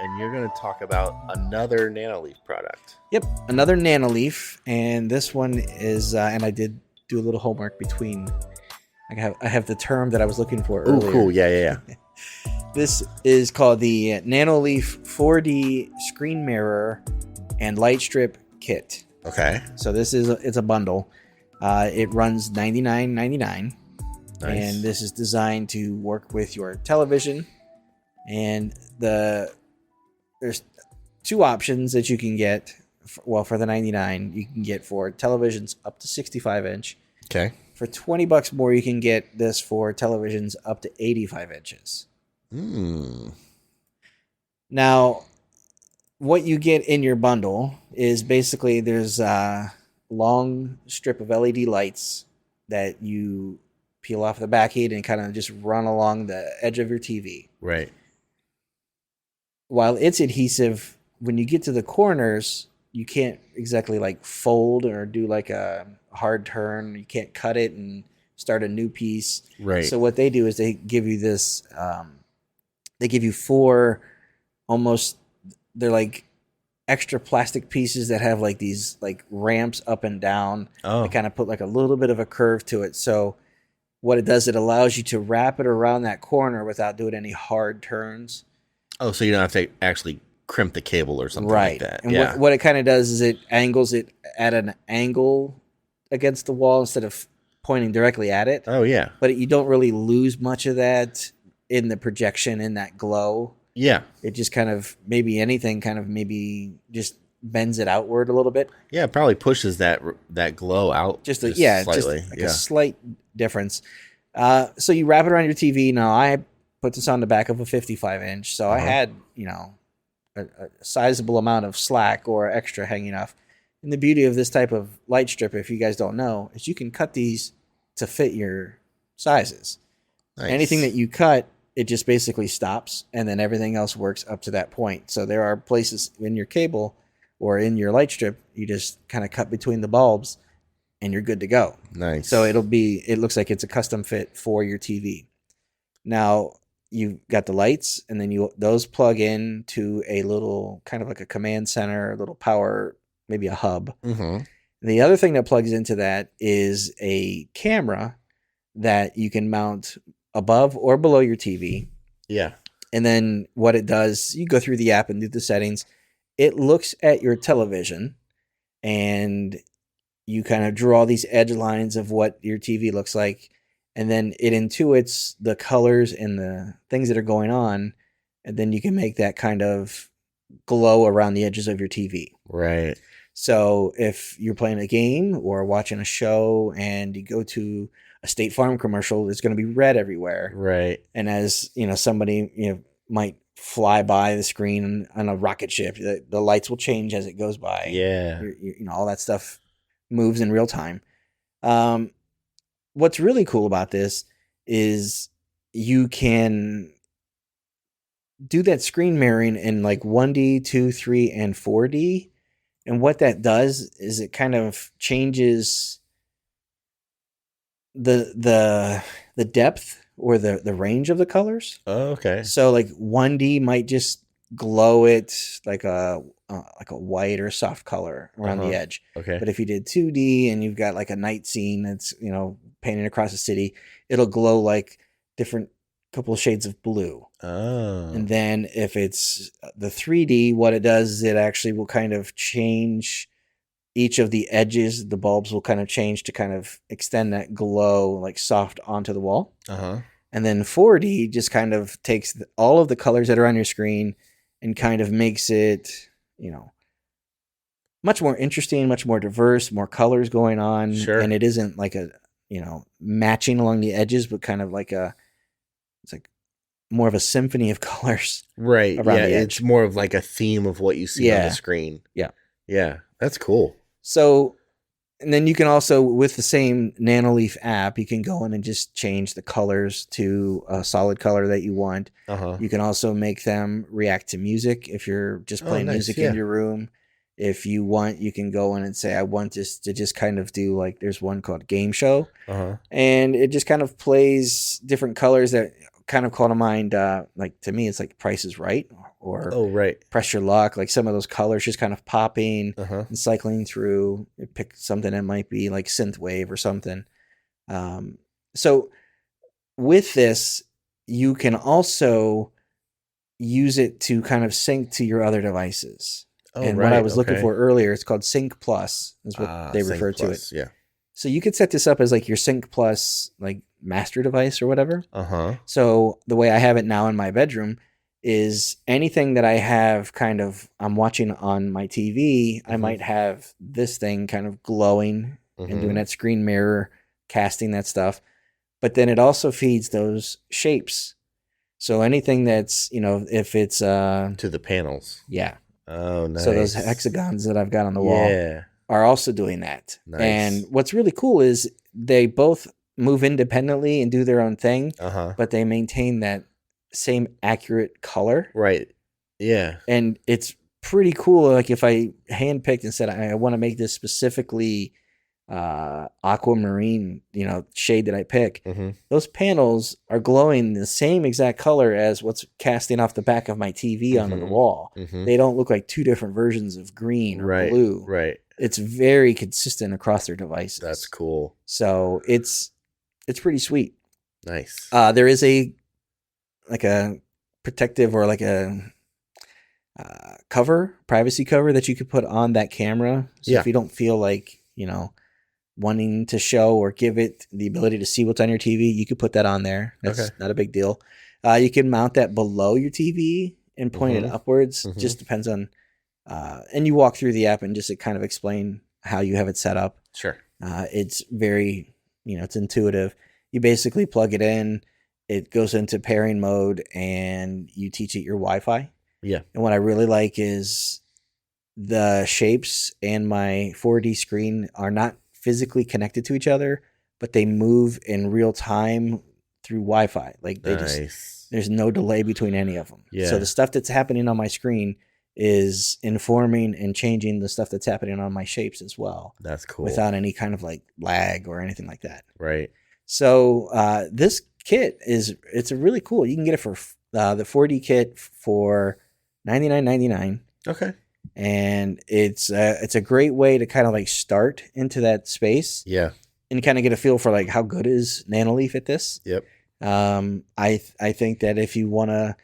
and you're going to talk about another Nanoleaf product. Yep, another Nanoleaf, and this one is, and I did do a little homework between. I have the term that I was looking for earlier. Oh, cool! Yeah. This is called the Nanoleaf 4D Screen Mirror and Lightstrip Kit. Okay. So it's a bundle. It runs $99.99, Nice. and this is designed to work with your television. And there's two options that you can get. For the $99, you can get for televisions up to 65 inch. Okay. For $20 more, you can get this for televisions up to 85 inches. Now, what you get in your bundle is basically there's a long strip of LED lights that you peel off the back end and kind of just run along the edge of your TV. Right. While it's adhesive, when you get to the corners, you can't exactly like fold or do like a hard turn. You can't cut it and start a new piece. Right. So what they do is they give you this, they give you four almost, they're like extra plastic pieces that have like these like ramps up and down. Oh. They kind of put like a little bit of a curve to it. So what it does, it allows you to wrap it around that corner without doing any hard turns. Oh, so you don't have to actually crimp the cable or something like that. And what it kind of does is it angles it at an angle against the wall instead of pointing directly at it. Oh, yeah. But you don't really lose much of that in the projection, in that glow. Yeah. It just kind of, maybe just bends it outward a little bit. Yeah, it probably pushes that glow out Just slightly. Just like a slight difference. So you wrap it around your TV. Now, I put this on the back of a 55 inch. So I had, a sizable amount of slack or extra hanging off. And the beauty of this type of light strip, if you guys don't know, is you can cut these to fit your sizes. Nice. Anything that you cut, it just basically stops, and then everything else works up to that point. So there are places in your cable or in your light strip, you just kind of cut between the bulbs, and you're good to go. Nice. So it looks like it's a custom fit for your TV. Now, you've got the lights, and then those plug in to a little kind of like a command center, a little power, maybe a hub. Mm-hmm. The other thing that plugs into that is a camera that you can mount above or below your TV. Yeah. And then what it does, you go through the app and do the settings. It looks at your television, and you kind of draw these edge lines of what your TV looks like. And then it intuits the colors and the things that are going on. And then you can make that kind of glow around the edges of your TV. Right. So if you're playing a game or watching a show and you go to a State Farm commercial, it's going to be red everywhere. Right. And as somebody might fly by the screen on a rocket ship, the lights will change as it goes by. Yeah. All that stuff moves in real time. What's really cool about this is you can do that screen mirroring in like 1D, 2, 3, and 4D. And what that does is it kind of changes the depth or the range of the colors. Oh, okay. So like 1D might just glow it like a white or soft color around the edge. Okay. But if you did 2D and you've got like a night scene that's painting across the city, it'll glow like different couple of shades of blue. Oh. And then if it's the 3D, what it does is it actually will kind of change each of the edges. The bulbs will kind of change to kind of extend that glow like soft onto the wall. Uh-huh. And then 4D just kind of takes all of the colors that are on your screen and kind of makes it, much more interesting, much more diverse, more colors going on. Sure. And it isn't like a, matching along the edges, but kind of like it's like more of a symphony of colors. Right. Around Yeah. the edge. It's more of like a theme of what you see on the screen. Yeah. Yeah. That's cool. So, and then you can also, with the same Nanoleaf app, you can go in and just change the colors to a solid color that you want. Uh-huh. You can also make them react to music if you're just playing music in your room. If you want, you can go in and say, I want this to just kind of do like, there's one called Game Show. Uh-huh. And it just kind of plays different colors that kind of call to mind, like to me, it's like Price is Right or Oh, right. Press Your Luck. Like some of those colors just kind of popping Uh-huh. and cycling through. Pick something that might be like synthwave or something. So with this, you can also use it to kind of sync to your other devices. Oh, and right. what I was looking okay. for earlier, it's called Sync Plus, is what they Sync refer to it. Plus, Yeah. So you could set this up as like your Sync Plus like master device or whatever. Uh-huh. So the way I have it now in my bedroom is anything that I have I'm watching on my TV, I might have this thing kind of glowing and doing that screen mirror, casting that stuff. But then it also feeds those shapes. So anything that's, if it's to the panels. Yeah. Oh, nice. So those hexagons that I've got on the wall are also doing that. Nice. And what's really cool is they both move independently and do their own thing, but they maintain that same accurate color. Right. Yeah. And it's pretty cool. Like if I handpicked and said, I want to make this specifically aquamarine, shade that I pick, those panels are glowing the same exact color as what's casting off the back of my TV onto the wall. They don't look like two different versions of green or blue. Right. It's very consistent across their devices. That's cool. So it's pretty sweet. Nice. There is a protective or like a privacy cover that you could put on that camera. So if you don't feel like, wanting to show or give it the ability to see what's on your TV, you could put that on there. That's not a big deal. You can mount that below your TV and point it upwards. Just depends on, and you walk through the app and just kind of explain how you have it set up. Sure. It's very, it's intuitive. You basically plug it in, it goes into pairing mode, and you teach it your Wi-Fi. Yeah. And what I really like is the shapes and my 4D screen are not physically connected to each other, but they move in real time through Wi-Fi. Like they there's no delay between any of them. Yeah. So the stuff that's happening on my screen is informing and changing the stuff that's happening on my shapes as well. That's cool. Without any kind of like lag or anything like that. Right. So this kit it's a really cool. You can get it for the 4D kit for $99.99. Okay. And it's a great way to kind of like start into that space. Yeah. And kind of get a feel for like how good is Nanoleaf at this. Yep. I think that if you want to,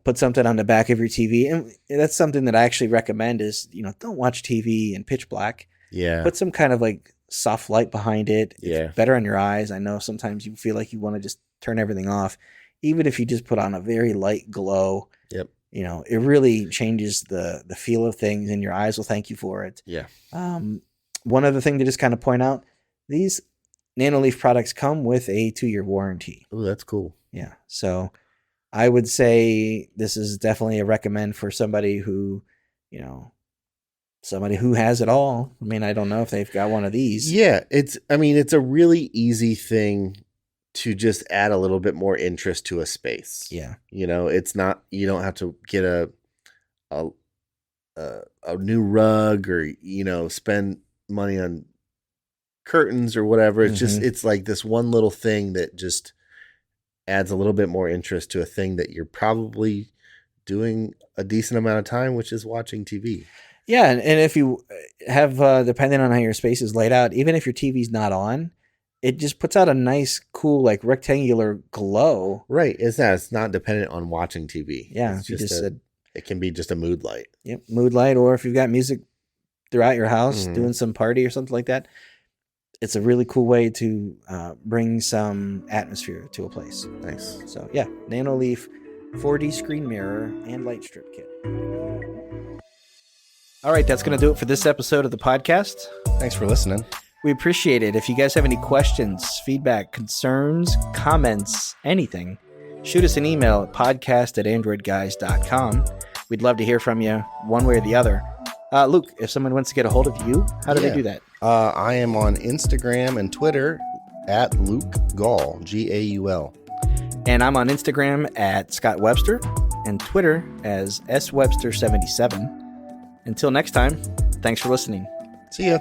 put something on the back of your TV, and that's something that I actually recommend is, don't watch TV in pitch black. Yeah. Put some kind of like soft light behind it. Yeah. It's better on your eyes. I know sometimes you feel like you want to just turn everything off. Even if you just put on a very light glow. Yep. It really changes the feel of things, and your eyes will thank you for it. Yeah. One other thing to just kind of point out, these Nanoleaf products come with a 2-year warranty. Oh, that's cool. Yeah. So I would say this is definitely a recommend for somebody who, somebody who has it all. I mean, I don't know if they've got one of these. Yeah. It's a really easy thing to just add a little bit more interest to a space. Yeah. It's not, you don't have to get a new rug or, spend money on curtains or whatever. It's just, it's like this one little thing that just adds a little bit more interest to a thing that you're probably doing a decent amount of time, which is watching TV. Yeah. And if you have, depending on how your space is laid out, even if your TV's not on, it just puts out a nice, cool, like rectangular glow. Right. It's not dependent on watching TV. Yeah. It's it can be just a mood light. Yep. Mood light. Or if you've got music throughout your house, doing some party or something like that, it's a really cool way to bring some atmosphere to a place. Nice. So yeah, Nanoleaf 4D Screen Mirror and Lightstrip Kit. All right. That's going to do it for this episode of the podcast. Thanks for listening. We appreciate it. If you guys have any questions, feedback, concerns, comments, anything, shoot us an email at podcast@AndroidGuys.com. We'd love to hear from you one way or the other. Luke, if someone wants to get a hold of you, how do they do that? I am on Instagram and Twitter at Luke Gaul, Gaul. And I'm on Instagram at Scott Webster and Twitter as SWebster77. Until next time, thanks for listening. See ya.